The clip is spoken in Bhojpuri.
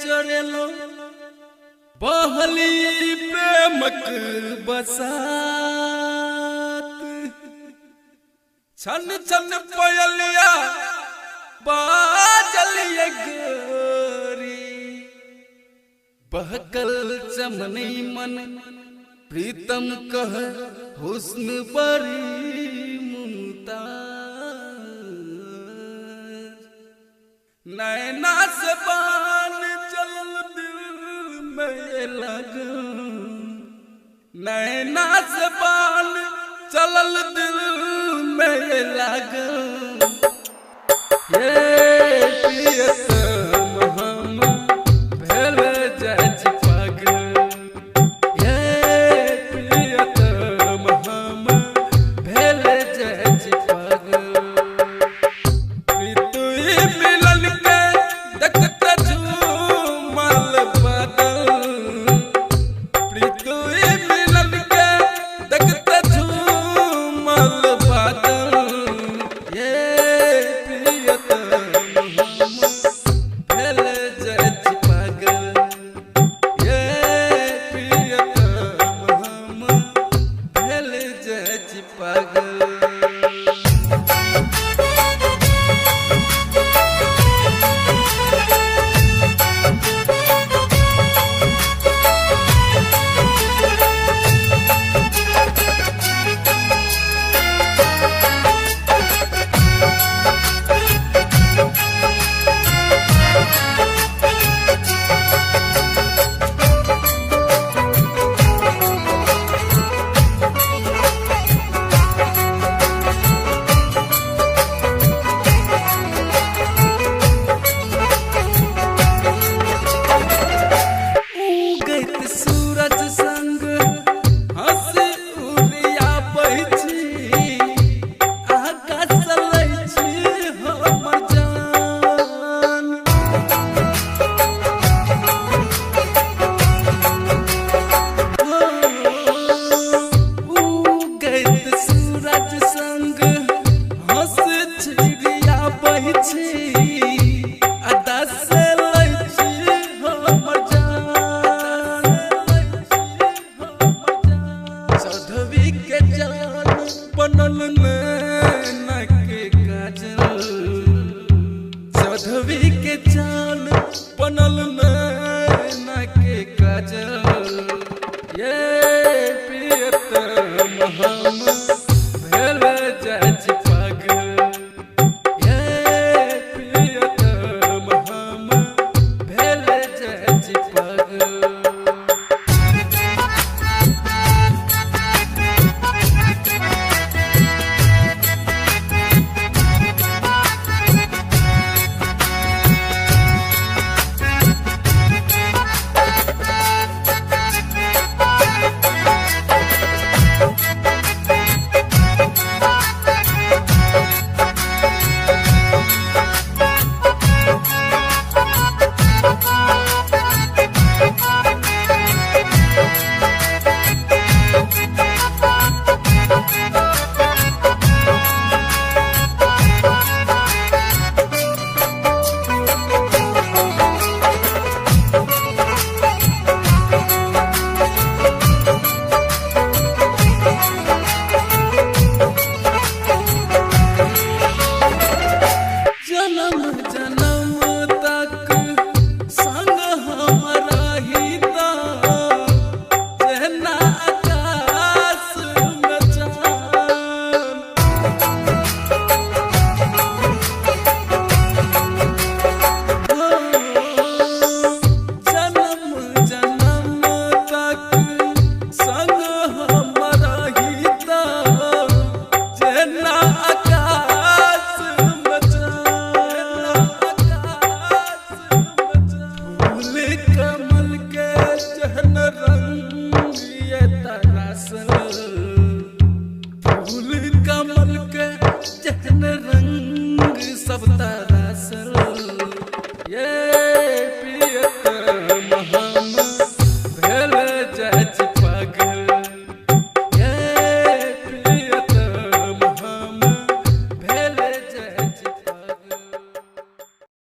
चढ़ेलो बहली प्रेमक बसात छन छन पयलिया बाजलिए गोरी बहकल चमनी मन प्रीतम कह हुस्न बरी मुमताज नैना से बान चल दिल में लगा नैना से बान चलल दिल में लगा ये प्रियतम हम भेल जाय पागल ये प्रियतम हम भेल जाय पागल प्रीतुई मिलन के देखत झूमल बादल प्रीतुई मिलन के देखत झूमल बादल ये चौधरी के जान बनल नैना के काजल ये प्रियतम हम भेल जाय पागल ये प्रियतम हम भेल जाय पागल